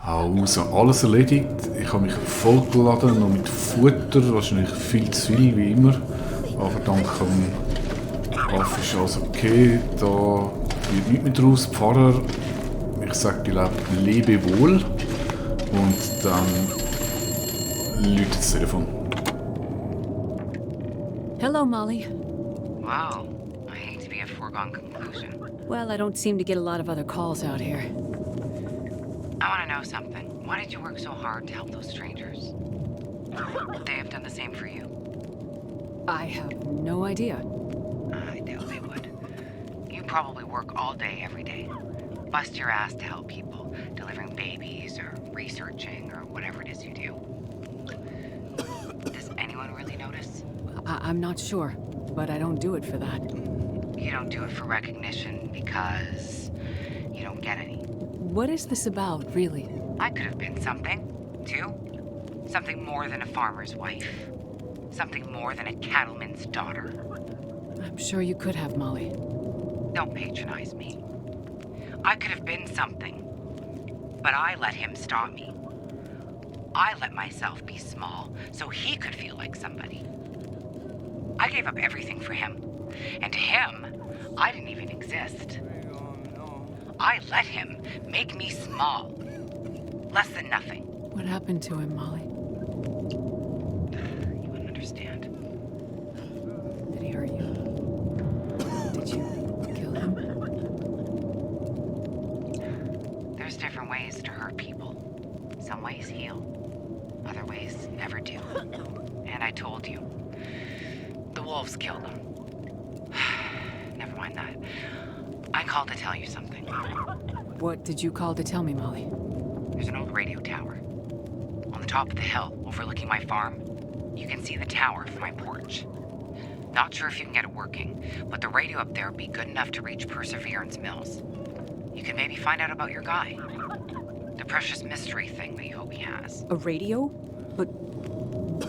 Also, alles erledigt. Ich habe mich vollgeladen, noch mit Futter, wahrscheinlich viel zu viel, wie immer. Aber dank dem Aff ist alles okay. Da wird nichts mehr draus. Pfarrer, ich sage dir lebe wohl. Und dann läutet das Telefon. Hello, Molly. Wow. I hate to be a foregone conclusion. Well, I don't seem to get a lot of other calls out here. I want to know something. Why did you work so hard to help those strangers? Would they have done the same for you? I have no idea. I doubt they would. You probably work all day, every day. Bust your ass to help people, delivering babies or researching or whatever it is you do. Does anyone really notice? I'm not sure, but I don't do it for that. You don't do it for recognition because you don't get any. What is this about, really? I could have been something, too. Something more than a farmer's wife. Something more than a cattleman's daughter. I'm sure you could have, Molly. Don't patronize me. I could have been something, but I let him stop me. I let myself be small so he could feel like somebody. I gave up everything for him, and to him, I didn't even exist. I let him make me small. Less than nothing. What happened to him, Molly? You wouldn't understand. Did he hurt you? Did you kill him? There's different ways to hurt people. Some ways heal. Other ways never do. And I told you. The wolves killed him. Never mind that. I called to tell you something. What did you call to tell me, Molly? There's an old radio tower. On the top of the hill, overlooking my farm. You can see the tower from my porch. Not sure if you can get it working, but the radio up there would be good enough to reach Perseverance Mills. You can maybe find out about your guy. The precious mystery thing that you hope he has. A radio? But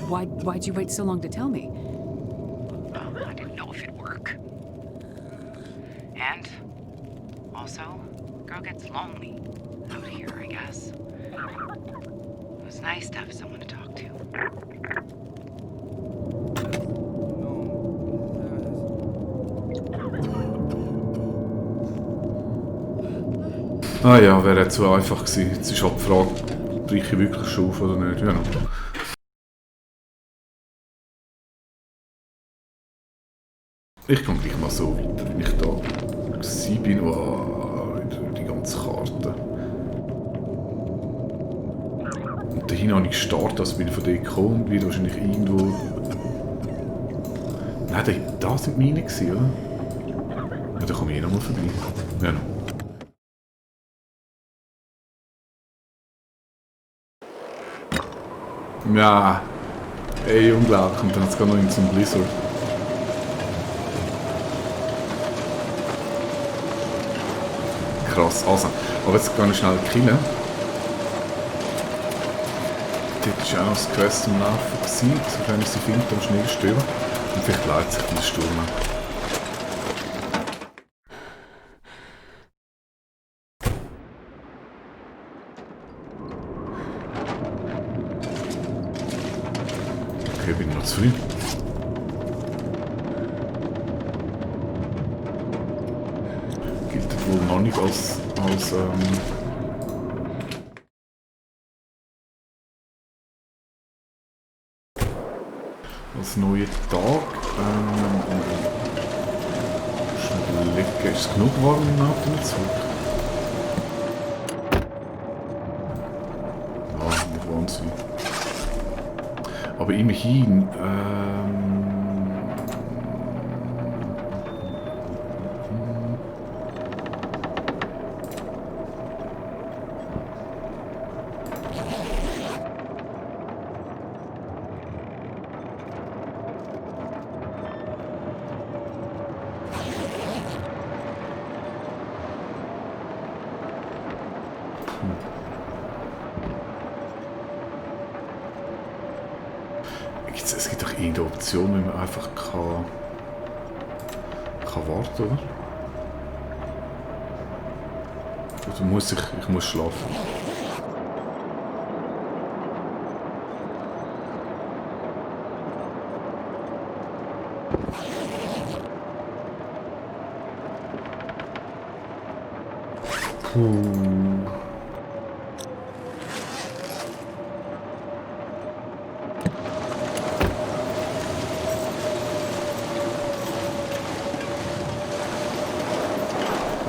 why'd you wait so long to tell me? Well, I didn't know if it'd work. And also, girl gets lonely out here, I guess. It was nice to have someone to talk to. Ah ja, wäre jetzt so einfach gewesen. Jetzt ist halt die Frage, breche ich wirklich schon auf oder nicht. Ja. Ich komme gleich mal so weiter, wenn ich da bin. Oh, die ganze Karte. Und dahin habe ich gestartet, also bin ich von dort gekommen und wieder wahrscheinlich irgendwo... Nein, da sind meine gewesen, oder? Ja, da komme ich nochmal vorbei. Ja, noch. Ja, ey, unglaublich. Und dann hat es gerade noch in so einem Blizzard. Krass, also. Aber jetzt gehe ich schnell killen. Dort war auch noch das Quest am Laufen. Sofern ich sie finde, am Schnee stören. Und vielleicht leitet sich der Sturm. Okay, bin noch zu früh. Gilt das wohl noch nicht als neuer Tag. Schnell überlegen, ist es genug warm im Atemzug? Ja, muss warm sein. Aber immerhin, es gibt doch irgendeine Option, wie man einfach kann warten, oder? Oder muss ich muss schlafen.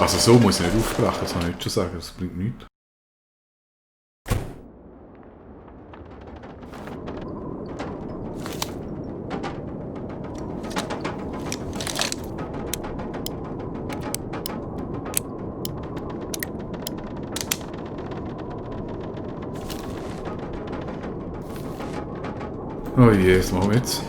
Also so muss ich nicht aufbrechen, das kann ich nicht schon sagen, das bringt nichts. Oh je, was machen wir jetzt?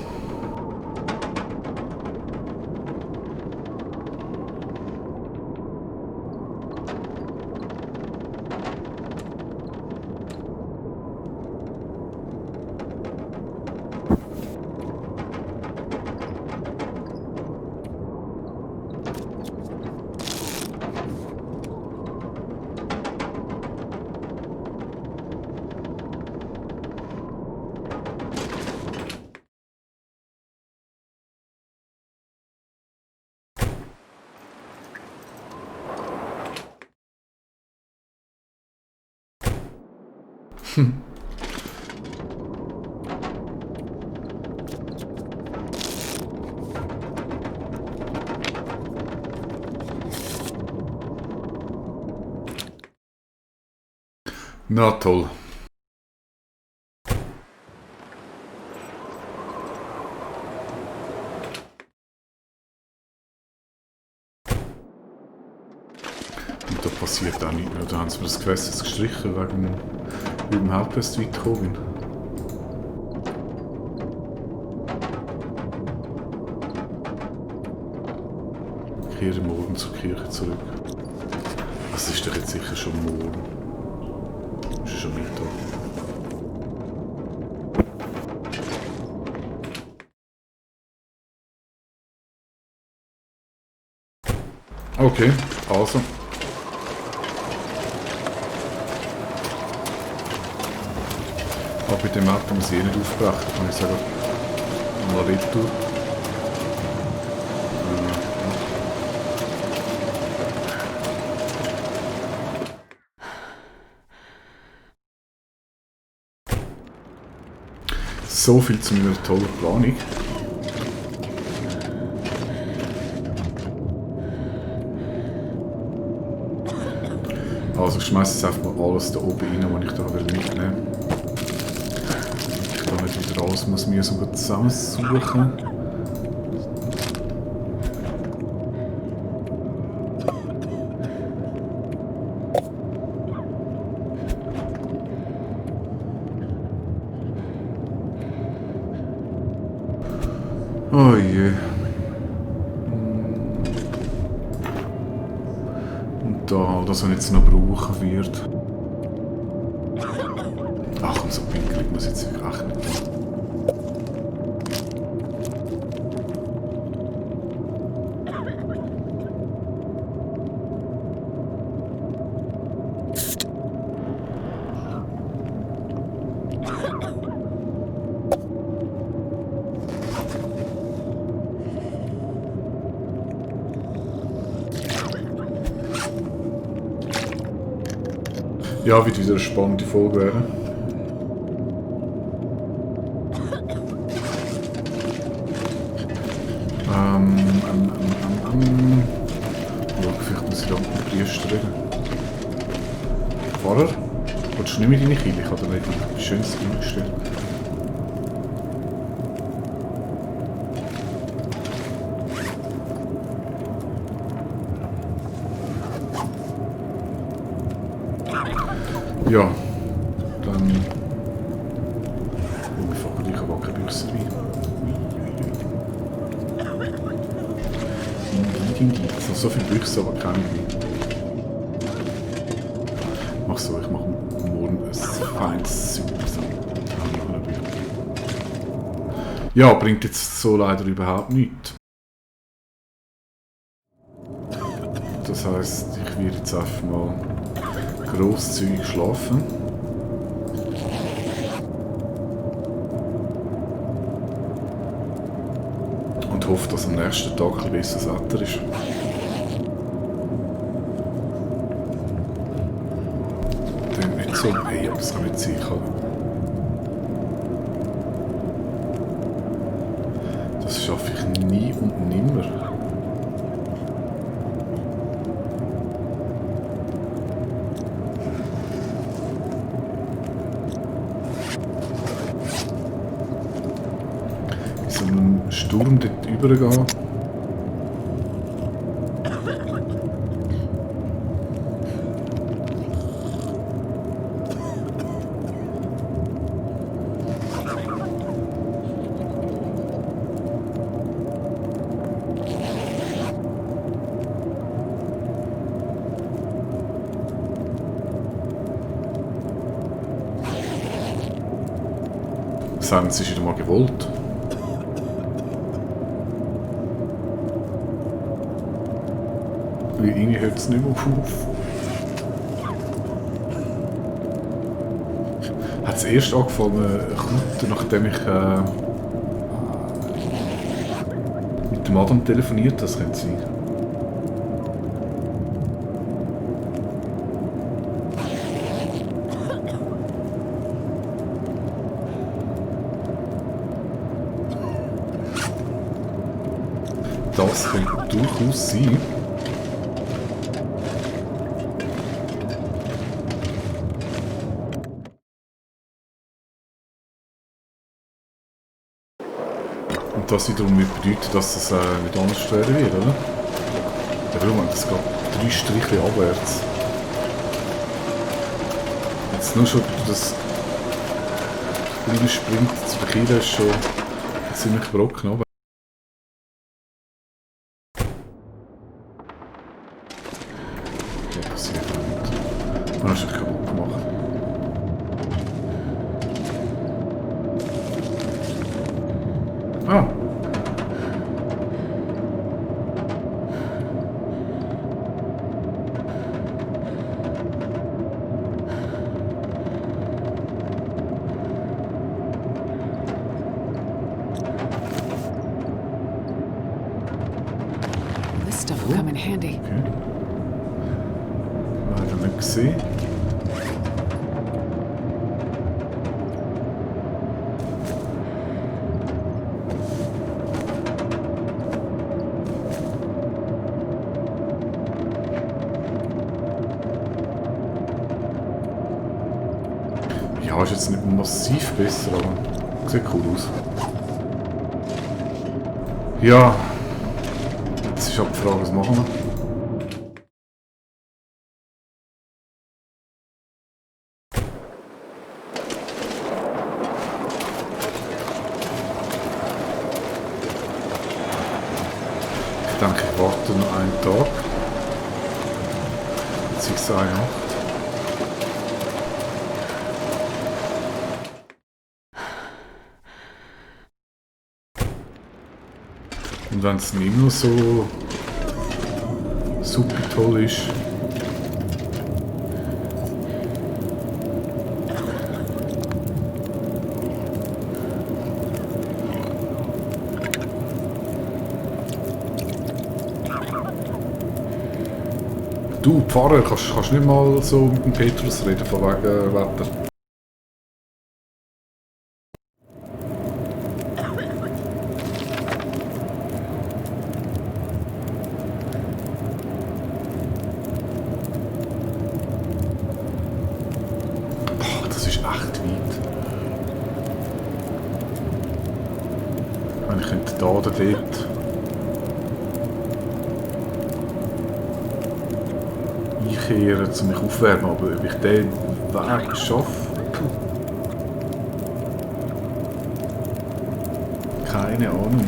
Na toll. Und da passiert auch nichts mehr. Da haben sie mir das Quest gestrichen, wegen dem Hauptquest weit gekommen bin. Ich kehre morgen zur Kirche zurück. Das ist doch jetzt sicher schon morgen. Das ist schon Mittag. Okay, also. Aber bei dem Auto muss ich eh nicht aufbrechen, kann ich sagen. Mal retour. So viel zu meiner tollen Planung. Also ich schmeiße jetzt einfach mal alles da oben rein, was ich da mitnehmen will. Ich kann nicht wieder alles muss mir sogar zusammensuchen. Oh je. Und da, das was ich jetzt noch brauchen wird. Ach, und so pinkelig muss ich jetzt echt nicht machen. Ja, wird wieder eine spannende Folge werden. Ja, vielleicht muss ich da mit dem Priester reden. Pfarrer, willst du nicht mit deine Kirche? Ich habe dir ein schönes Ding gestellt. Ja, dann... Oh, wir fangen gleich an Wackenbüchse rein. So viele Büchse, aber keine Wein. Mach so, ich mache morgen ein feines Süppchen. Ja, bringt jetzt so leider überhaupt nichts. Das heisst, ich werde jetzt einfach mal grosszügig schlafen. Und hoffe, dass am nächsten Tag ein besseres Wetter ist. so. Hey, aber das kann nicht sein. Das schaffe ich nie und nimmer. In so einem Sturm dort übergehen. Das haben sie wieder mal gewollt. Weil irgendwie hört es nicht mehr auf. Hat es erst angefangen, nachdem ich mit dem Adam telefoniert, das könnte sein. Das könnte durchaus sein. Und das wiederum nicht bedeutet, dass es nicht anders werden wird, oder? Ja, warum? Das geht 3 Striche abwärts. Jetzt nur schon das kleine Sprint zu der Kille ist schon ziemlich brocken, aber. Ja, passiert nicht. Man hat sich kaputt gemacht. Ah! This stuff will come in handy. Okay. Leider nicht gesehen. Ja, ist jetzt nicht massiv besser, aber sieht cool aus. Ja, jetzt ist halt die Frage, was machen wir? Ich denke, ich warte noch einen Tag. Beziehungsweise eine Nacht. Und wenn es nicht mehr so super toll ist, du Pfarrer, kannst nicht mal so mit dem Petrus reden von wegen Wetter? Das ist echt weit. Wenn ich könnte da oder dort einkehren, um mich aufwärmen, aber ob ich den Weg schaffe? Keine Ahnung.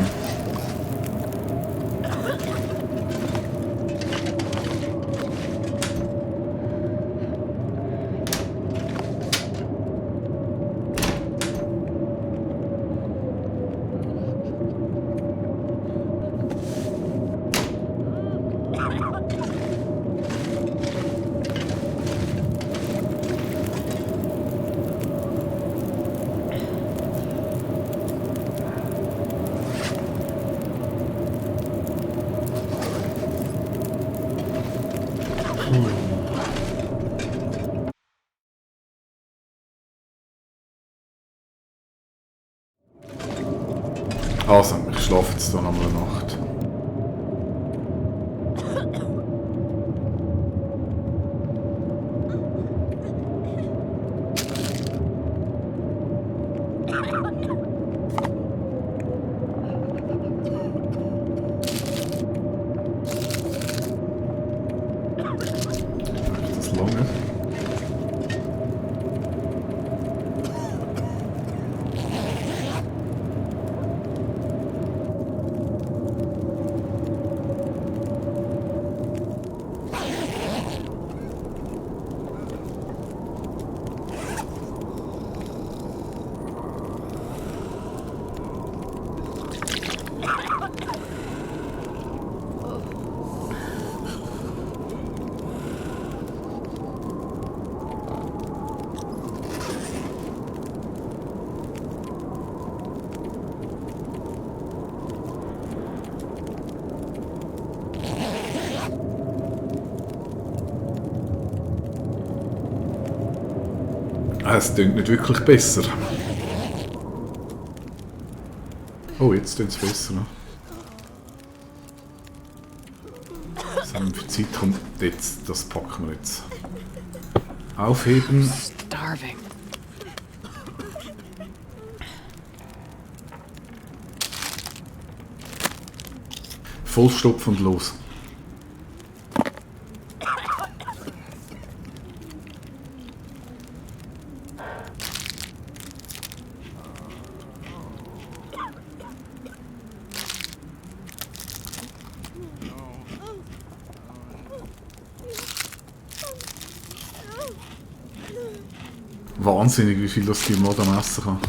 Also, ich schlafe jetzt hier noch eine Nacht. Das lange. Es klingt nicht wirklich besser. Oh, jetzt klingt es besser. Ne? So, wie viel Zeit kommt jetzt? Das packen wir jetzt. Aufheben. Starving. Vollstopf und los. Wahnsinnig, wie viel das die Mod am Essen kann.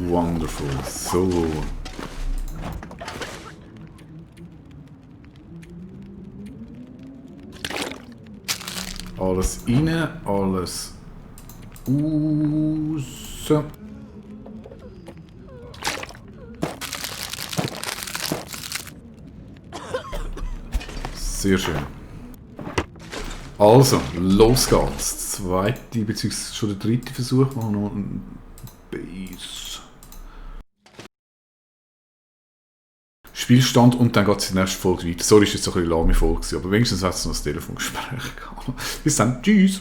Wonderful. So. Alles rein, alles raus. Sehr schön. Also, los geht's. Zweite, beziehungsweise schon der dritte Versuch. Machen wir noch einen Base. Spielstand und dann geht es in der nächsten Folge weiter. Sorry, ist jetzt so ein bisschen lahme Folge, aber wenigstens hat es noch das Telefongespräch gehabt. Bis dann, tschüss!